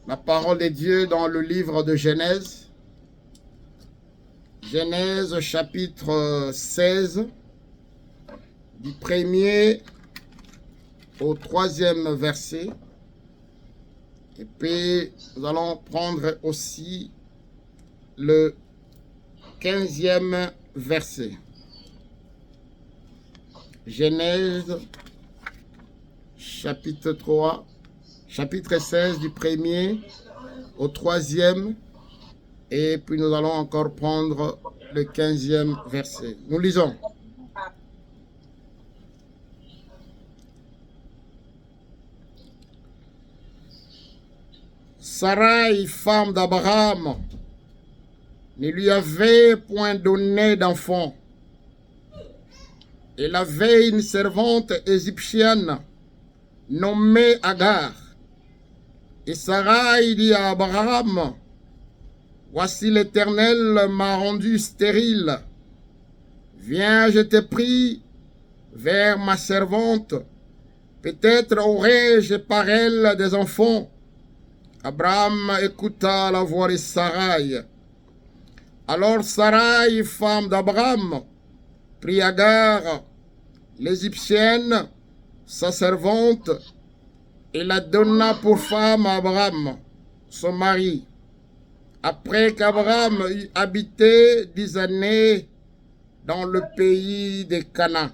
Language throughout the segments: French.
La parole de Dieu dans le livre de Genèse. Genèse chapitre 16, du 1er au 3e verset. Et puis nous allons prendre aussi le 15e verset. Genèse chapitre 16 du 1er au 3e. Et puis nous allons encore prendre le 15e verset. Nous lisons. Sarai, femme d'Abraham, ne lui avait point donné d'enfant. Elle avait une servante égyptienne nommée Agar. Et Sarai dit à Abraham, voici l'Éternel m'a rendu stérile. Viens, je te prie, vers ma servante. Peut-être aurai-je par elle des enfants. Abraham écouta la voix de Sarai. Alors Sarai, femme d'Abraham, prit Agar, l'Égyptienne, sa servante, et la donna pour femme à Abraham, son mari. Après qu'Abraham eut habité 10 années dans le pays de Canaan.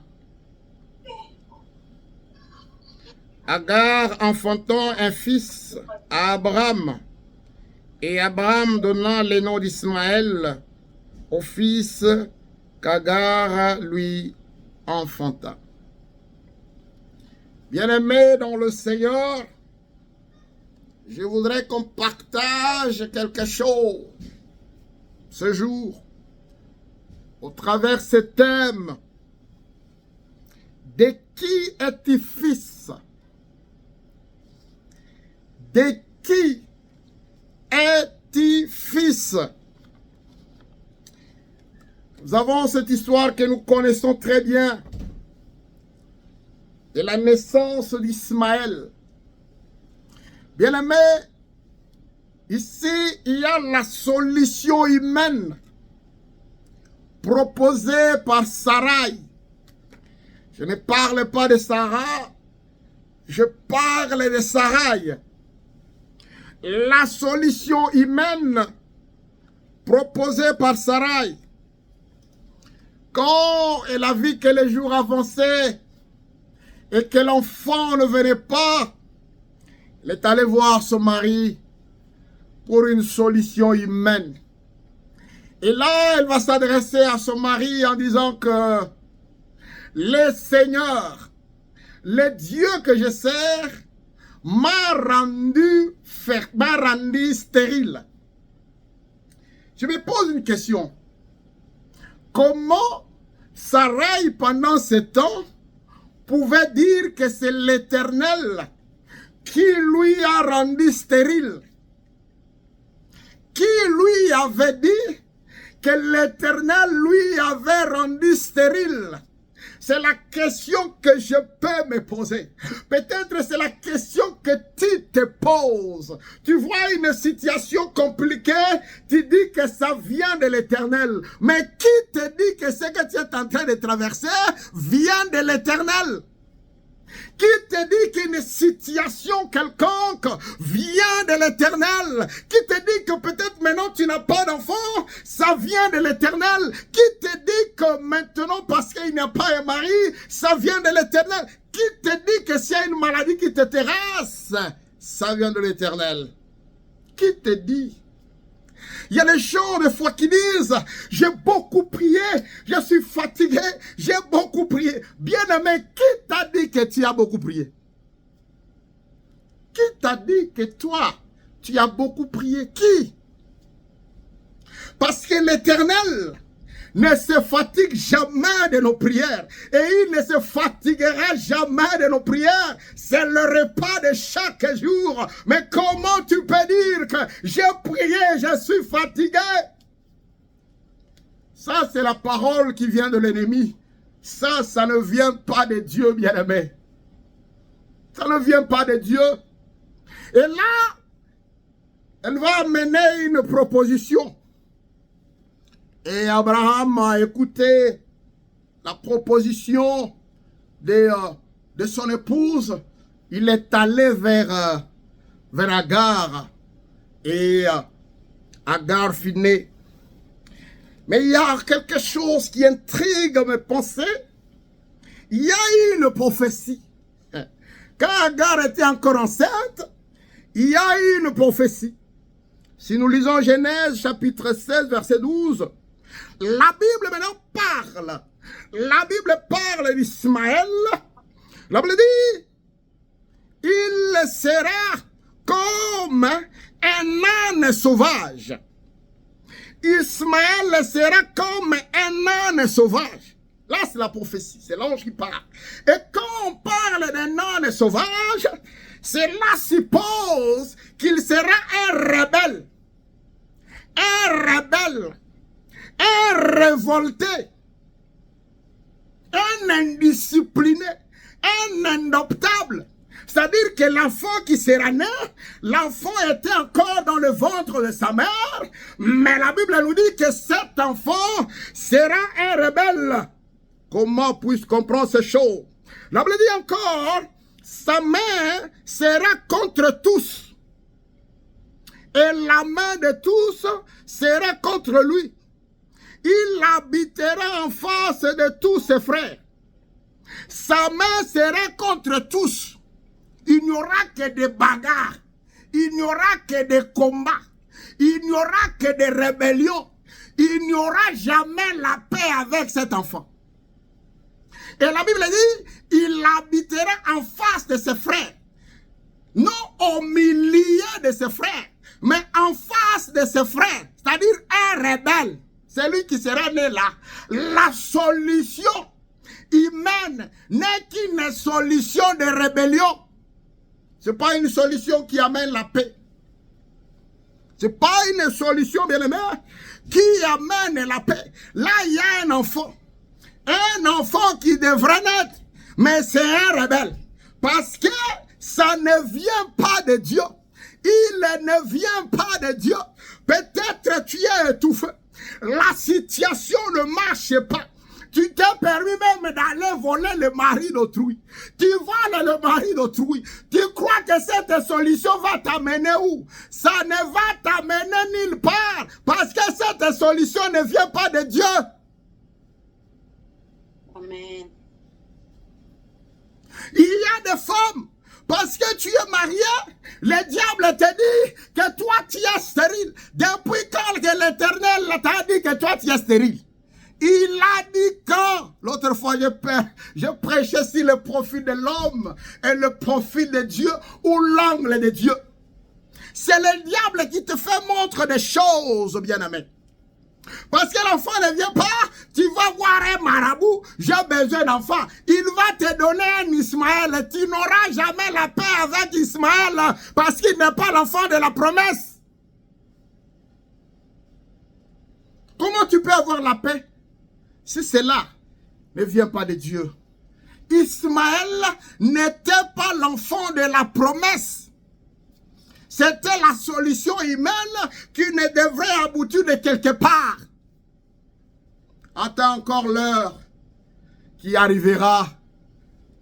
Agar enfantant un fils à Abraham, et Abraham donnant le nom d'Ismaël au fils qu'Agar lui enfanta. Bien-aimés dans le Seigneur, je voudrais qu'on partage quelque chose ce jour au travers de ce thème. De qui es-tu fils? De qui es-tu fils? Nous avons cette histoire que nous connaissons très bien de la naissance d'Ismaël. Bien-aimé, ici, il y a la solution humaine proposée par Sarai. Je ne parle pas de Sarah, je parle de Sarai. La solution humaine proposée par Sarai. Quand elle a vu que les jours avançaient et que l'enfant ne venait pas, elle est allée voir son mari pour une solution humaine. Et là, elle va s'adresser à son mari en disant que le Seigneur, le Dieu que je sers, m'a rendu stérile. Je me pose une question. Comment Sarai, pendant ce temps, pouvait dire que c'est l'Éternel qui lui a rendu stérile? Qui lui avait dit que l'Éternel lui avait rendu stérile? C'est la question que je peux me poser. Peut-être c'est la question que tu te poses. Tu vois une situation compliquée, tu dis que ça vient de l'Éternel. Mais qui te dit que ce que tu es en train de traverser vient de l'Éternel? Qui te dit qu'une situation quelconque vient de l'Éternel? Qui te dit que peut-être maintenant tu n'as pas d'enfant, ça vient de l'Éternel? Qui te dit que maintenant parce qu'il n'y a pas un mari, ça vient de l'Éternel? Qui te dit que s'il y a une maladie qui te terrasse, ça vient de l'Éternel? Qui te dit? Il y a des gens des fois qui disent, j'ai beaucoup prié, je suis fatigué, j'ai beaucoup prié. Bien-aimé, qui t'a dit que tu as beaucoup prié? Qui t'a dit que toi, tu as beaucoup prié? Qui? Parce que l'Éternel ne se fatigue jamais de nos prières. Et il ne se fatiguera jamais de nos prières. C'est le repas de chaque jour. Mais comment tu peux dire que j'ai prié, je suis fatigué? Ça, c'est la parole qui vient de l'ennemi. Ça ne vient pas de Dieu, bien-aimé. Ça ne vient pas de Dieu. Et là, Elle va amener une proposition. Et Abraham a écouté la proposition de son épouse. Il est allé vers Agar. Et Agar fut née. Mais il y a quelque chose qui intrigue mes pensées. Il y a eu une prophétie. Quand Agar était encore enceinte, il y a eu une prophétie. Si nous lisons Genèse chapitre 16, verset 12, la Bible maintenant parle. La Bible parle d'Ismaël. La Bible dit, il sera comme un âne sauvage. Ismaël sera comme un âne sauvage. Là, c'est la prophétie, c'est l'ange qui parle. Et quand on parle d'un âne sauvage, cela suppose qu'il sera un rebelle. Un rebelle. Un révolté. Un indiscipliné. Un indoptable. C'est-à-dire que l'enfant qui sera né, l'enfant était encore dans le ventre de sa mère, mais la Bible nous dit que cet enfant sera un rebelle. Comment puis-je comprendre ces choses? La Bible dit encore, sa main sera contre tous. Et la main de tous sera contre lui. Il habitera en face de tous ses frères. Sa main sera contre tous. Il n'y aura que des bagarres. Il n'y aura que des combats. Il n'y aura que des rébellions. Il n'y aura jamais la paix avec cet enfant. Et la Bible dit, il habitera en face de ses frères. Non au milieu de ses frères, mais en face de ses frères. C'est-à-dire un rebelle. C'est lui qui sera né là. La solution humaine n'est qu'une solution de rébellion. Ce n'est pas une solution qui amène la paix. Ce n'est pas une solution, bien aimé, qui amène la paix. Là, il y a un enfant. Un enfant qui devrait naître. Mais c'est un rebelle. Parce que ça ne vient pas de Dieu. Il ne vient pas de Dieu. Peut-être tu es étouffé. La situation ne marche pas. Tu t'es permis même d'aller voler le mari d'autrui. Tu voles le mari d'autrui. Tu crois que cette solution va t'amener où? Ça ne va t'amener nulle part. Parce que cette solution ne vient pas de Dieu. Amen. Il y a des femmes, parce que tu es marié, le diable te dit que toi tu es stérile. Depuis quand que l'Éternel t'a dit que toi tu es stérile? Il a dit quand? L'autre fois, je prêchais sur le profil de l'homme et le profil de Dieu ou l'angle de Dieu. C'est le diable qui te fait montre des choses, bien-aimé. Parce que l'enfant ne vient pas, tu vas voir un marabout, j'ai besoin d'enfant. Il va te donner un Ismaël. Tu n'auras jamais la paix avec Ismaël parce qu'il n'est pas l'enfant de la promesse. Comment tu peux avoir la paix si cela ne vient pas de Dieu? Ismaël n'était pas l'enfant de la promesse. C'était la solution humaine qui ne devrait aboutir de quelque part. Attends encore l'heure qui arrivera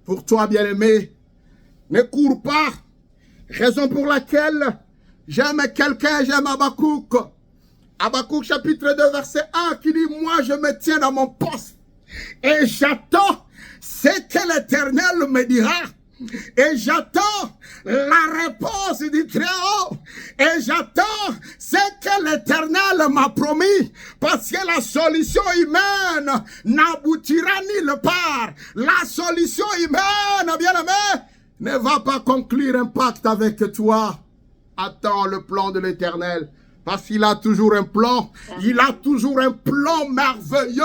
pour toi, bien-aimé. Ne cours pas. Raison pour laquelle j'aime quelqu'un, j'aime Habakkuk. Habakkuk chapitre 2 verset 1 qui dit, moi je me tiens dans mon poste et j'attends ce que l'Éternel me dira. Et j'attends la réponse du Très-Haut. Et j'attends ce que l'Éternel m'a promis. Parce que la solution humaine n'aboutira nulle part. La solution humaine, bien-aimé, ne va pas conclure un pacte avec toi. Attends le plan de l'Éternel. Parce qu'il a toujours un plan. Il a toujours un plan merveilleux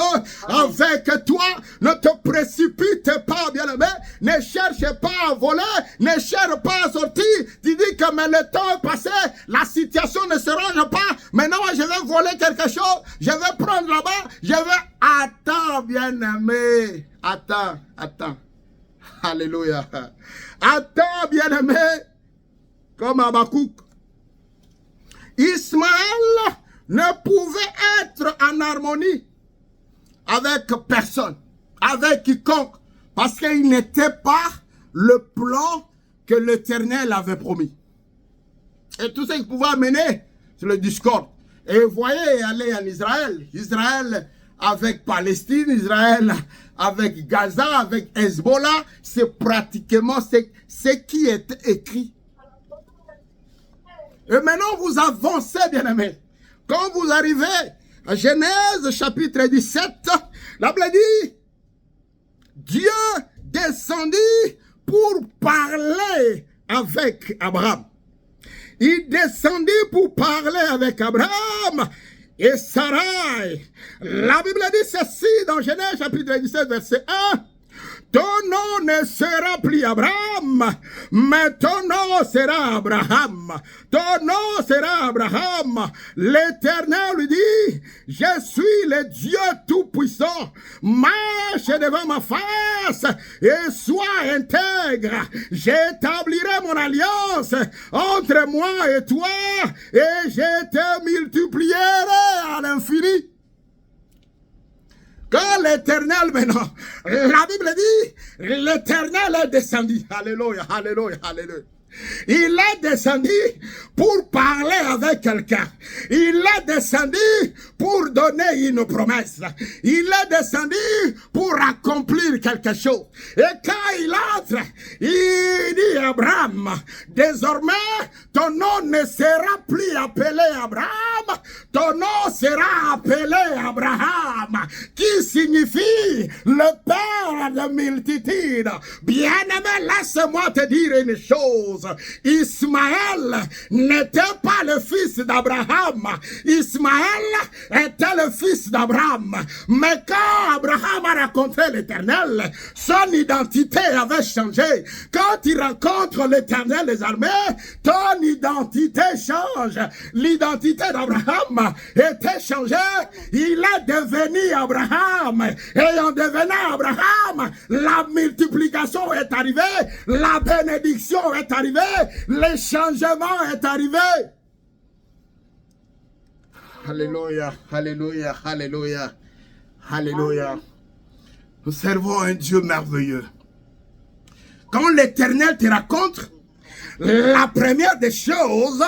avec toi. Ne te précipite pas, bien-aimé. Ne cherche pas à voler. Ne cherche pas à sortir. Tu dis que mais le temps est passé. La situation ne se range pas. Maintenant, je vais voler quelque chose. Je vais prendre là-bas. Je vais... Attends, bien-aimé. Attends. Alléluia. Attends, bien-aimé. Comme Habakkuk. Ismaël ne pouvait être en harmonie avec personne, avec quiconque, parce qu'il n'était pas le plan que l'Éternel avait promis. Et tout ça, il pouvait amener sur le discorde. Et vous voyez, aller en Israël, Israël avec Palestine, Israël avec Gaza, avec Hezbollah, c'est pratiquement ce qui est écrit. Et maintenant, vous avancez, bien-aimés. Quand vous arrivez à Genèse chapitre 17, la Bible dit, Dieu descendit pour parler avec Abraham. Il descendit pour parler avec Abraham et Sarai. La Bible dit ceci dans Genèse chapitre 17, verset 1. Ton nom ne sera plus Abraham, mais ton nom sera Abraham. Ton nom sera Abraham. L'Éternel lui dit, je suis le Dieu Tout-Puissant. Marche devant ma face et sois intègre. J'établirai mon alliance entre moi et toi et je te multiplierai à l'infini. Quand l'Éternel, maintenant, la Bible dit, l'Éternel est descendu. Alléluia, alléluia, alléluia. Il est descendu pour parler avec quelqu'un. Il est descendu pour donner une promesse. Il est descendu pour accomplir quelque chose. Et quand il entre, il dit à Abraham, désormais, ton nom ne sera plus appelé Abraham, ton nom sera appelé Abraham, qui signifie le père de multitudes. Bien-aimé, laisse-moi te dire une chose. Ismaël n'était pas le fils d'Abraham. Ismaël était le fils d'Abraham. Mais quand Abraham a rencontré l'Éternel, son identité avait changé. Quand il rencontre l'Éternel des armées, ton identité change. L'identité d'Abraham était changée. Il est devenu Abraham. Et en devenant Abraham, la multiplication est arrivée, la bénédiction est arrivée, le changement est arrivé. Alléluia, alléluia, alléluia, alléluia. Nous servons un Dieu merveilleux. Quand l'Éternel te raconte, la première des choses,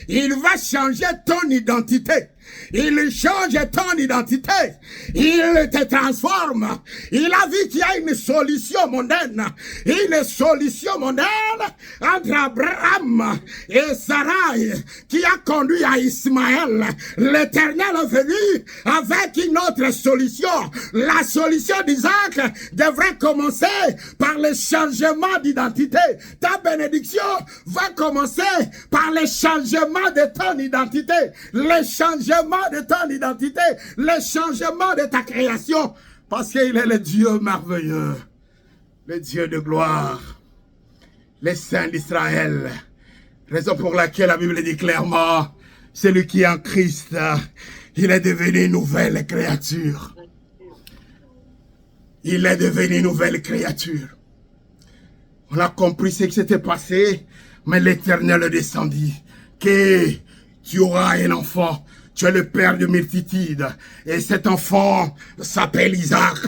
il va changer ton identité. Il change ton identité. Il te transforme. Il a vu qu'il y a une solution mondaine. Une solution mondaine entre Abraham et Sarai qui a conduit à Ismaël. L'Éternel est venu avec une autre solution. La solution d'Isaac devrait commencer par le changement d'identité. Ta bénédiction va commencer par le changement de ton identité. Le changement de ton identité, le changement de ta création, parce qu'il est le Dieu merveilleux, le Dieu de gloire, le Saint d'Israël, raison pour laquelle la Bible dit clairement, celui qui est en Christ, il est devenu une nouvelle créature. Il est devenu une nouvelle créature. On a compris ce qui s'était passé, mais l'Éternel est descendu, que tu auras un enfant. Tu es le père de multitudes. Et cet enfant s'appelle Isaac.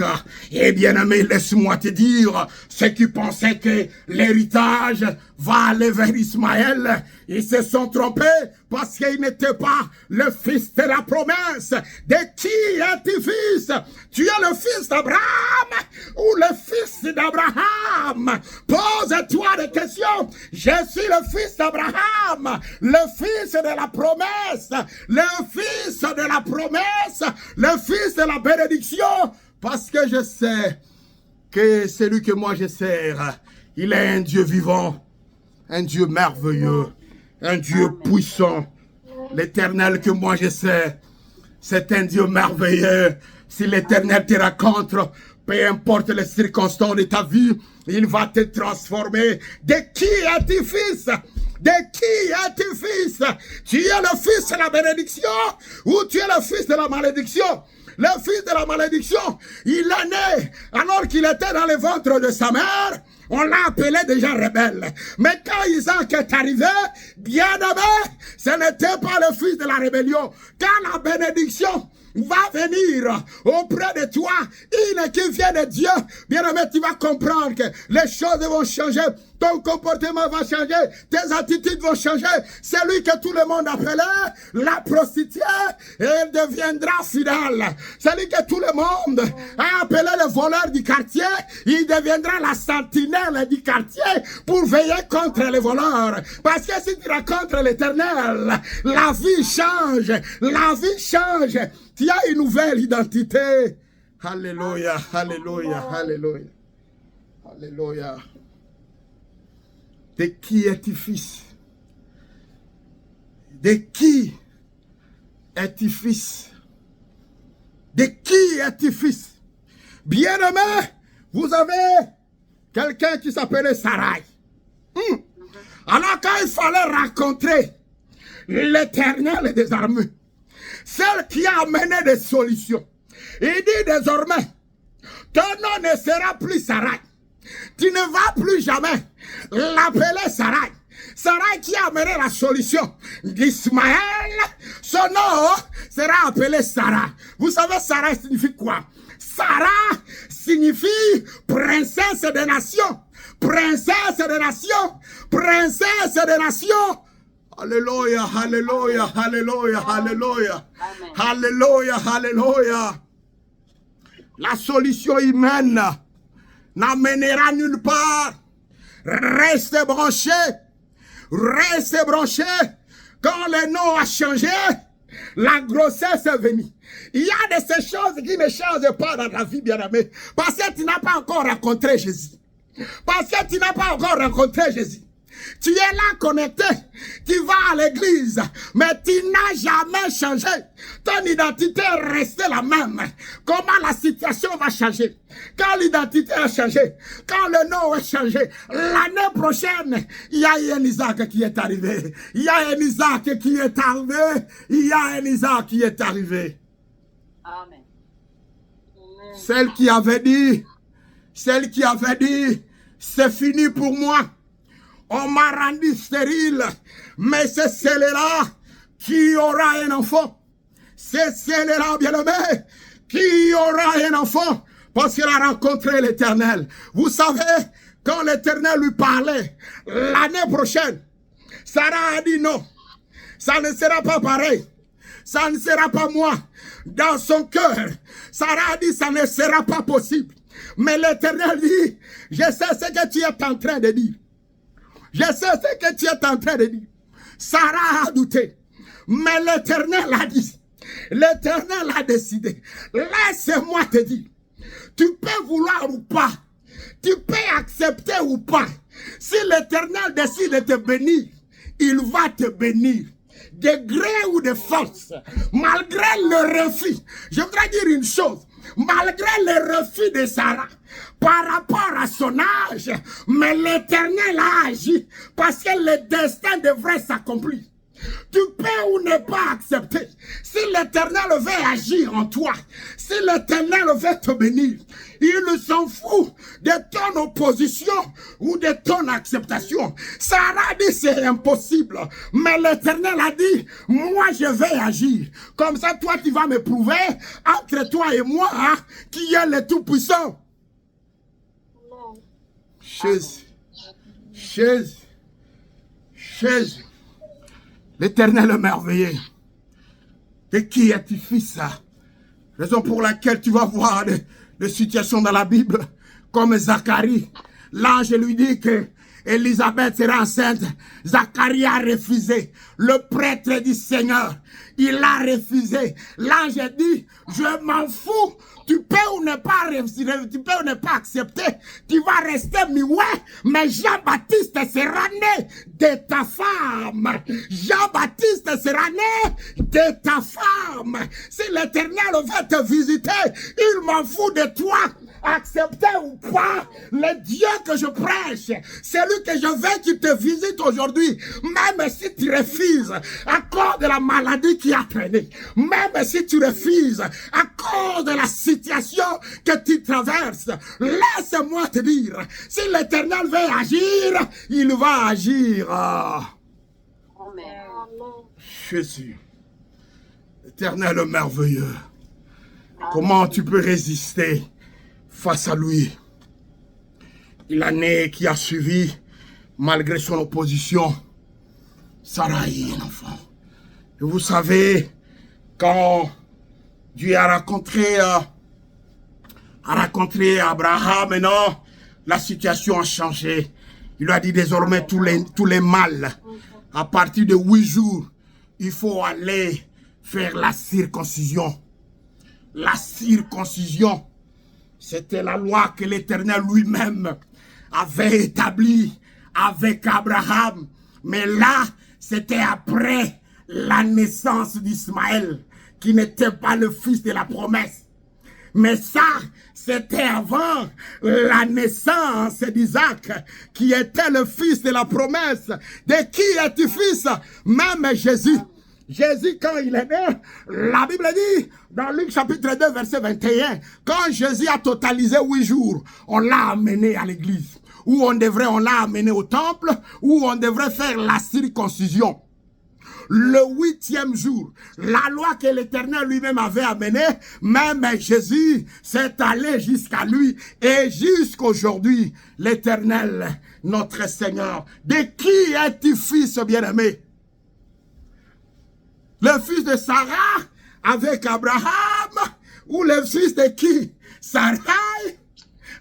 Et bien aimé, laisse-moi te dire, ceux qui pensaient que l'héritage va aller vers Ismaël, ils se sont trompés parce qu'il n'était pas le fils de la promesse. De qui es-tu fils? Tu es le fils d'Abraham ou le fils d'Abraham? Pose-toi des questions. Je suis le fils d'Abraham, le fils de la promesse, le fils de la promesse, le fils de la bénédiction, parce que je sais que celui que moi je sers, il est un Dieu vivant, un Dieu merveilleux, un Dieu puissant. L'Éternel que moi je sers, c'est un Dieu merveilleux. Si l'Éternel te rencontre, peu importe les circonstances de ta vie, il va te transformer. De qui es-tu fils? De qui es-tu fils? Tu es le fils de la bénédiction ou tu es le fils de la malédiction? Le fils de la malédiction, il est né alors qu'il était dans le ventre de sa mère. On l'a appelé déjà rebelle. Mais quand Isaac est arrivé, bien aimé, ce n'était pas le fils de la rébellion. Quand la bénédiction va venir auprès de toi, une qui vient de Dieu, bien aimé, tu vas comprendre que les choses vont changer, ton comportement va changer, tes attitudes vont changer. Celui que tout le monde appelait la prostituée, elle deviendra fidèle. Celui que tout le monde a appelé le voleur du quartier, il deviendra la sentinelle du quartier pour veiller contre les voleurs. Parce que si tu rencontres l'Éternel, la vie change, la vie change. Tu as une nouvelle identité. Alléluia, alléluia, alléluia. Alléluia. De qui es-tu fils? De qui es-tu fils? De qui es-tu fils? Bien-aimé, vous avez quelqu'un qui s'appelait Sarai. Alors quand il fallait rencontrer l'Éternel des armées, celle qui a amené des solutions, il dit désormais, ton nom ne sera plus Sarai. Tu ne vas plus jamais l'appeler Sarai. Sarai qui a amené la solution d'Ismaël, son nom sera appelé Sarah. Vous savez, Sarah signifie quoi? Sarah signifie princesse des nations. Princesse des nations. Princesse des nations. Alléluia, alléluia, alléluia, alléluia. Alléluia, alléluia. La solution humaine n'amènera nulle part. Restez branchés. Restez branchés. Quand le nom a changé, la grossesse est venue. Il y a de ces choses qui ne changent pas dans ta vie, bien-aimé. Parce que tu n'as pas encore rencontré Jésus. Parce que tu n'as pas encore rencontré Jésus. Tu es là connecté, tu vas à l'église, mais tu n'as jamais changé. Ton identité est restée la même. Comment la situation va changer? Quand l'identité a changé, quand le nom a changé, l'année prochaine, il y a un Isaac qui est arrivé. Il y a un Isaac qui est arrivé. Il y a un Isaac qui est arrivé. Amen. Celle qui avait dit, c'est fini pour moi. On m'a rendu stérile, mais c'est celle-là qui aura un enfant. C'est celle-là, bien-aimé, qui aura un enfant, parce qu'elle a rencontré l'Éternel. Vous savez, quand l'Éternel lui parlait, l'année prochaine, Sarah a dit non, ça ne sera pas pareil, ça ne sera pas moi. Dans son cœur, Sarah a dit, ça ne sera pas possible. Mais l'Éternel dit, je sais ce que tu es en train de dire. Je sais ce que tu es en train de dire. Sarah a douté. Mais l'Éternel a dit. L'Éternel a décidé. Laisse-moi te dire. Tu peux vouloir ou pas. Tu peux accepter ou pas. Si l'Éternel décide de te bénir, il va te bénir. De gré ou de force. Malgré le refus. Je voudrais dire une chose. Malgré le refus de Sarah, par rapport à son âge, mais l'Éternel a agi parce que le destin devrait s'accomplir. Tu peux ou ne pas accepter. Si l'Éternel veut agir en toi, si l'Éternel veut te bénir, il s'en fout de ton opposition ou de ton acceptation. Sarah dit c'est impossible, mais l'Éternel a dit, moi je vais agir. Comme ça, toi tu vas me prouver, entre toi et moi, hein, qui est le Tout-Puissant. Jésus. L'Éternel est merveilleux. Et qui es-tu, fils? Raison pour laquelle tu vas voir des situations dans la Bible, comme Zacharie. L'ange lui dit que Élisabeth sera enceinte. Zacharie a refusé. Le prêtre du Seigneur, il a refusé. L'ange dit, je m'en fous. Tu peux ou ne pas réussir, tu peux ou ne pas accepter. Tu vas rester muet, mais Jean-Baptiste sera né de ta femme. Jean-Baptiste sera né de ta femme. Si l'Éternel veut te visiter, il m'en fout de toi. accepter ou pas, le Dieu que je prêche, c'est lui que je veux qu'il te visite aujourd'hui. Même si tu refuses à cause de la maladie qui a traîné, même si tu refuses à cause de la situation que tu traverses, laisse-moi te dire, si l'Éternel veut agir, il va agir. Jésus, l'Éternel merveilleux, comment tu peux résister face à lui? L'année qui a suivi, malgré son opposition, Sarah est un enfant. Et vous savez, quand Dieu a rencontré Abraham, maintenant, la situation a changé. Il lui a dit désormais tous les mâles, à partir de 8 jours, il faut aller faire la circoncision. La circoncision, c'était la loi que l'Éternel lui-même avait établie avec Abraham. Mais là, c'était après la naissance d'Ismaël, qui n'était pas le fils de la promesse. Mais ça, c'était avant la naissance d'Isaac, qui était le fils de la promesse. De qui es-tu fils? Même Jésus. Jésus, quand il est né, la Bible dit, dans Luc chapitre 2, verset 21, quand Jésus a totalisé 8 jours, on l'a amené à l'église. Où on l'a amené au temple, où on devrait faire la circoncision. Le 8e jour, la loi que l'Éternel lui-même avait amenée, même Jésus s'est allé jusqu'à lui. Et jusqu'aujourd'hui, l'Éternel, notre Seigneur, de qui es-tu fils bien-aimé? Le fils de Sarah avec Abraham, ou le fils de qui? Sarah,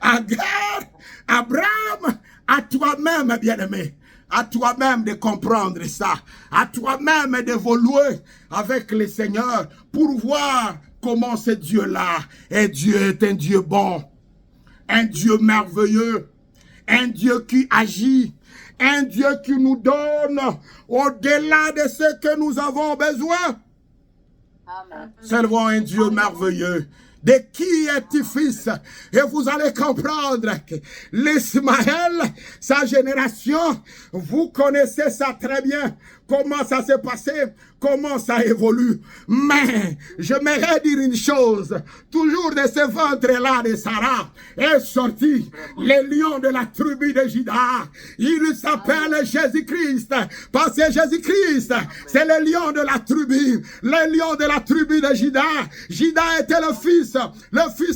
Agar, Abraham, à toi-même, bien-aimé. À toi-même de comprendre ça. À toi-même d'évoluer avec le Seigneur pour voir comment ce Dieu-là est Dieu, est un Dieu bon, un Dieu merveilleux, un Dieu qui agit, un Dieu qui nous donne au-delà de ce que nous avons besoin. Servons un Dieu merveilleux. De qui es-tu fils? Et vous allez comprendre que l'Ismaël, sa génération, vous connaissez ça très bien. Comment ça s'est passé, comment ça évolue. Mais je m'aimerais dire une chose. Toujours de ce ventre-là de Sarah est sorti le lion de la tribu de Juda. Il s'appelle Jésus-Christ. Parce que Jésus-Christ, c'est le lion de la tribu. Le lion de la tribu de Juda. Juda était le fils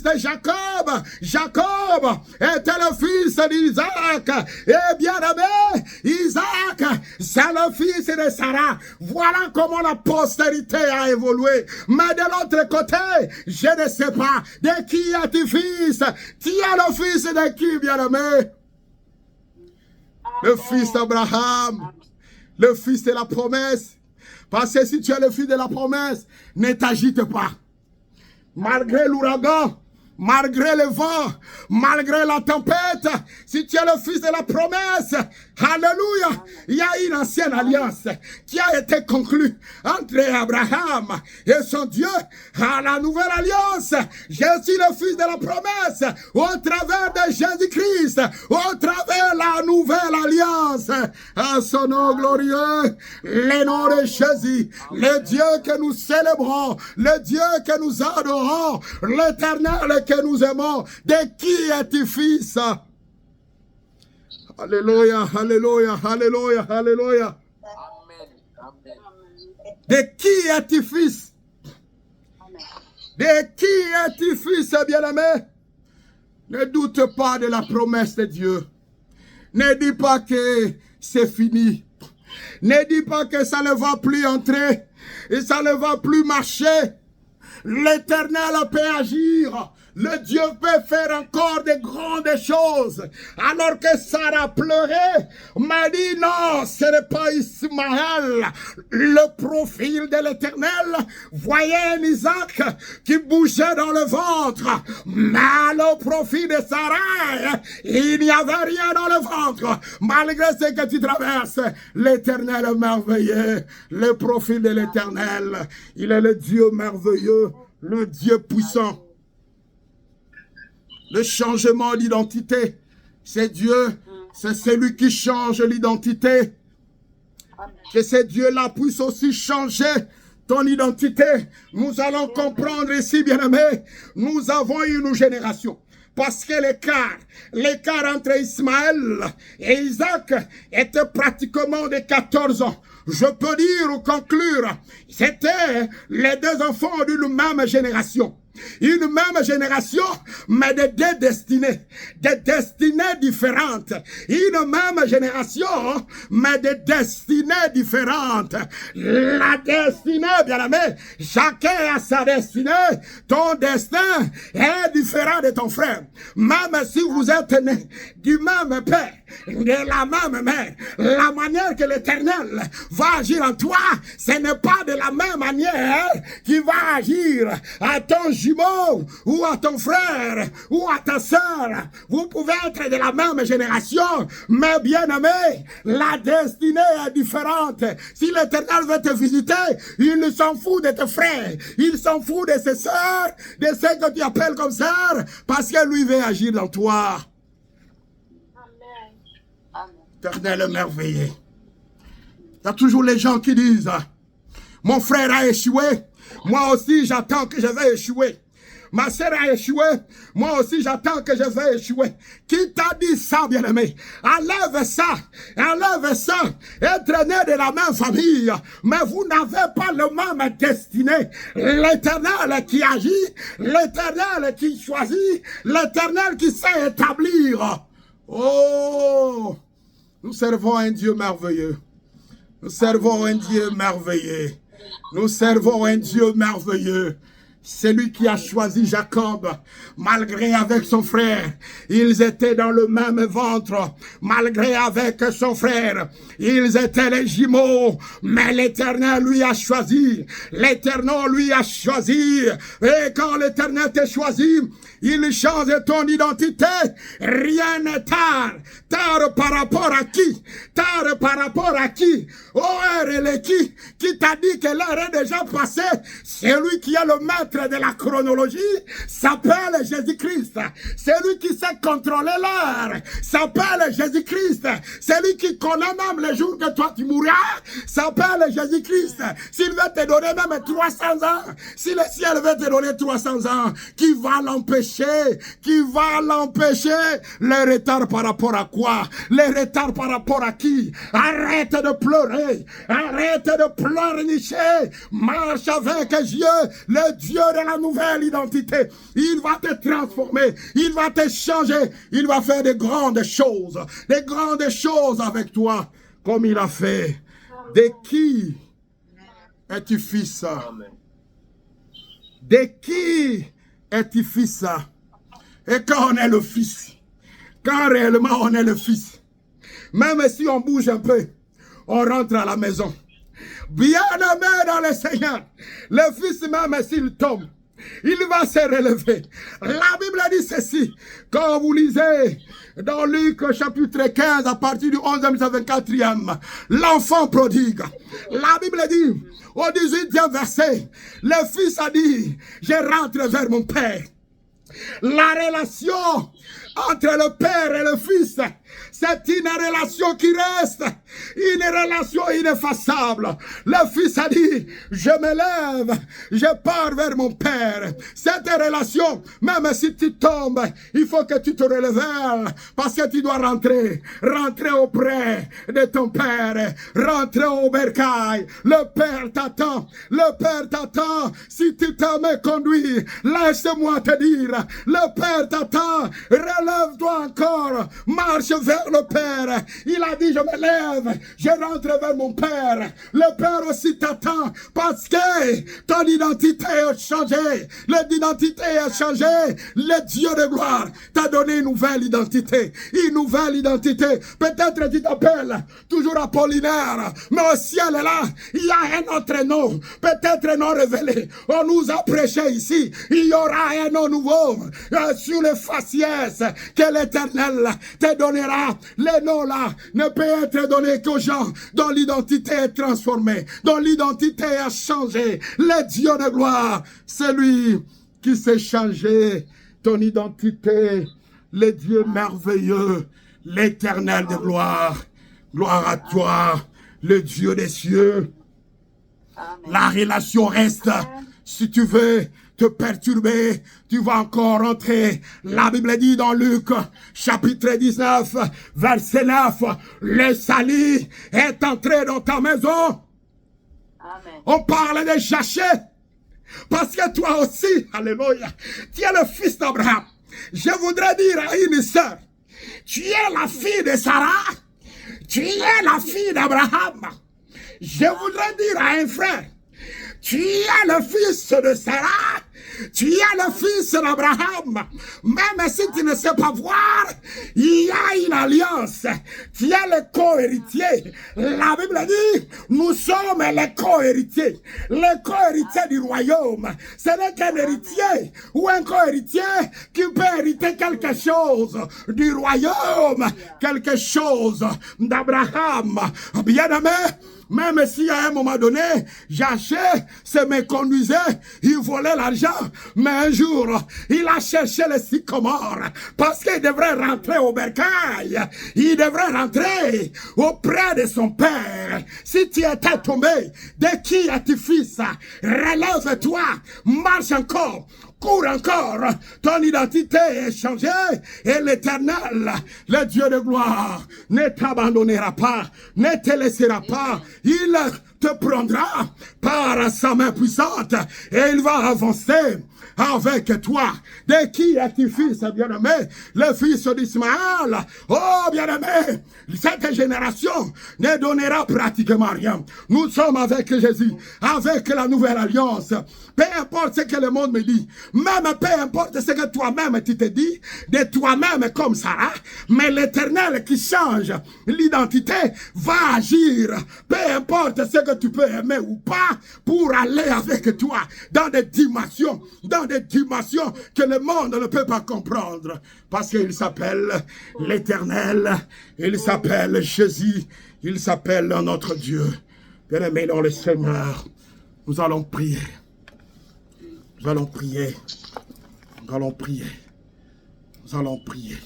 de Jacob. Jacob était le fils d'Isaac. Et bien aimé, Isaac, c'est le fils de Sarah. Voilà comment la postérité a évolué. Mais de l'autre côté, je ne sais pas. De qui es-tu fils? Tu es le fils de qui, bien-aimé? Le fils d'Abraham. Le fils de la promesse. Parce que si tu es le fils de la promesse, ne t'agite pas. Malgré l'ouragan, malgré le vent, malgré la tempête, si tu es le fils de la promesse, alléluia, il y a une ancienne alliance qui a été conclue entre Abraham et son Dieu. À la nouvelle alliance, je suis le fils de la promesse au travers de Jésus-Christ, au travers de la nouvelle alliance. À son nom glorieux, le nom de Jésus, le Dieu que nous célébrons, le Dieu que nous adorons, l'Éternel que nous aimons. De qui es-tu fils? Alléluia, alléluia, alléluia, alléluia. Amen. De qui es-tu fils? De qui es-tu fils, bien-aimé? Ne doute pas de la promesse de Dieu. Ne dis pas que c'est fini. Ne dis pas que ça ne va plus entrer et ça ne va plus marcher. L'Éternel peut agir. Le Dieu peut faire encore de grandes choses. Alors que Sarah pleurait, m'a dit non, ce n'est pas Ismaël. Le profil de l'Éternel voyait un Isaac qui bougeait dans le ventre. Mais le profil de Sarah, il n'y avait rien dans le ventre. Malgré ce que tu traverses, l'Éternel est merveilleux. Le profil de l'Éternel, il est le Dieu merveilleux, le Dieu puissant. Le changement d'identité, c'est Dieu. C'est celui qui change l'identité. Que ce Dieu-là puisse aussi changer ton identité. Nous allons comprendre ici, bien-aimés, nous avons une génération. Parce que l'écart entre Ismaël et Isaac était pratiquement de 14 ans. Je peux dire ou conclure, c'était les deux enfants d'une même génération. Une même génération, mais de deux destinées différentes. Une même génération, mais de destinées différentes. La destinée, bien aimé, chacun a sa destinée. Ton destin est différent de ton frère. Même si vous êtes nés du même père, de la même mère, la manière que l'Éternel va agir en toi, ce n'est pas de la même manière qu'il va agir à ton jumeau, ou à ton frère, ou à ta sœur. Vous pouvez être de la même génération, mais bien aimé, la destinée est différente. Si l'Éternel veut te visiter, il s'en fout de tes frères, il s'en fout de ses sœurs, de ceux que tu appelles comme sœurs, parce que lui veut agir dans toi. L'Éternel est merveilleux. Il y a toujours les gens qui disent, mon frère a échoué, moi aussi j'attends que je vais échouer. Ma sœur a échoué, moi aussi j'attends que je vais échouer. Qui t'a dit ça, bien-aimé? Enlève ça, être né de la même famille, mais vous n'avez pas le même destinée. L'Éternel qui agit, l'Éternel qui choisit, l'Éternel qui sait établir. Oh, nous servons un Dieu merveilleux. Nous servons un Dieu merveilleux. Nous servons un Dieu merveilleux. C'est lui qui a choisi Jacob, malgré avec son frère, ils étaient dans le même ventre, malgré avec son frère, ils étaient les jumeaux, mais l'Éternel lui a choisi, l'Éternel lui a choisi, et quand l'Éternel t'a choisi, il change ton identité, rien n'est tard. Tard par rapport à qui? Tard par rapport à qui? Oh, elle qui t'a dit que l'heure est déjà passée? C'est lui qui est le maître de la chronologie, s'appelle Jésus-Christ. C'est lui qui sait contrôler l'heure, s'appelle Jésus-Christ. C'est lui qui connaît même les jours que toi tu mourras, s'appelle Jésus-Christ. S'il veut te donner même 300 ans, si le ciel veut te donner 300 ans, qui va l'empêcher? Qui va l'empêcher? Le retard par rapport à quoi? Le retard par rapport à qui? Arrête de pleurer, arrête de pleurnicher, marche avec Dieu, le Dieu de la nouvelle identité. Il va te transformer, il va te changer, il va faire de grandes choses avec toi, comme il a fait. De qui es-tu fils? De qui es-tu fils? Et quand on est le fils, quand réellement on est le fils, même si on bouge un peu, on rentre à la maison. Bien-aimé dans le Seigneur, le fils même s'il tombe, il va se relever. La Bible dit ceci, quand vous lisez dans Luc chapitre 15 à partir du 11e jusqu'au 24e, l'enfant prodigue. La Bible dit au 18e verset, le fils a dit, je rentre vers mon père. La relation entre le père et le fils, c'est une relation qui reste, une relation ineffaçable. Le fils a dit, je me lève, je pars vers mon père. Cette relation, même si tu tombes, il faut que tu te relèves, parce que tu dois rentrer auprès de ton père, rentrer au bercail. Le père t'attend, si tu t'aimes conduire, laisse-moi te dire, le père t'attend, relève-toi encore, marche vers le Père. Il a dit, je me lève, je rentre vers mon Père. Le Père aussi t'attend, parce que ton identité a changé. L'identité a changé. Le Dieu de gloire t'a donné une nouvelle identité. Une nouvelle identité. Peut-être tu t'appelles toujours Apollinaire, mais au ciel là, il y a un autre nom. Peut-être un nom révélé. On nous a prêché ici. Il y aura un nom nouveau sur les faciès que l'Éternel te donnera. Les noms-là ne peuvent être donnés qu'aux gens dont l'identité est transformée, dont l'identité a changé. Le Dieu de gloire, c'est lui qui s'est changé ton identité, le Dieu merveilleux, l'Éternel de gloire. Gloire à toi, le Dieu des cieux. Amen. La relation reste. Si tu veux te perturber, tu vas encore rentrer. La Bible dit dans Luc, chapitre 19, verset 9, le salut est entré dans ta maison. Amen. On parle de Jaché. Parce que toi aussi, alléluia, tu es le fils d'Abraham. Je voudrais dire à une sœur, tu es la fille de Sarah, tu es la fille d'Abraham. Je voudrais dire à un frère, tu es le fils de Sarah, tu es le fils d'Abraham. Même si tu ne sais pas voir, il y a une alliance. Tu es le co-héritier. La Bible dit, nous sommes les co-héritiers. Les co-héritiers du royaume. Ce n'est qu'un héritier ou un co-héritier qui peut hériter quelque chose du royaume, quelque chose d'Abraham. Bien-aimé, même si à un moment donné, Jaché se méconduisait, il volait l'argent, mais un jour, il a cherché le sycomore, parce qu'il devrait rentrer au bercail, il devrait rentrer auprès de son père. Si tu étais tombé, de qui es-tu fils? Relève-toi, marche encore, cours encore, ton identité est changée, et l'Éternel, le Dieu de gloire, ne t'abandonnera pas, ne te laissera pas, il te prendra par sa main puissante, et il va avancer avec toi. De qui es-tu fils, bien-aimé? Le fils d'Ismaël. Oh, bien-aimé, cette génération ne donnera pratiquement rien. Nous sommes avec Jésus, avec la nouvelle alliance. Peu importe ce que le monde me dit, même peu importe ce que toi-même tu te dis, de toi-même comme Sarah, mais l'Éternel qui change l'identité va agir. Peu importe ce que tu peux aimer ou pas, pour aller avec toi dans des dimensions que le monde ne peut pas comprendre. Parce qu'il s'appelle l'Éternel, il s'appelle Jésus, il s'appelle notre Dieu. Bien-aimés dans le Seigneur, nous allons prier. Nous allons prier. Nous allons prier. Nous allons prier.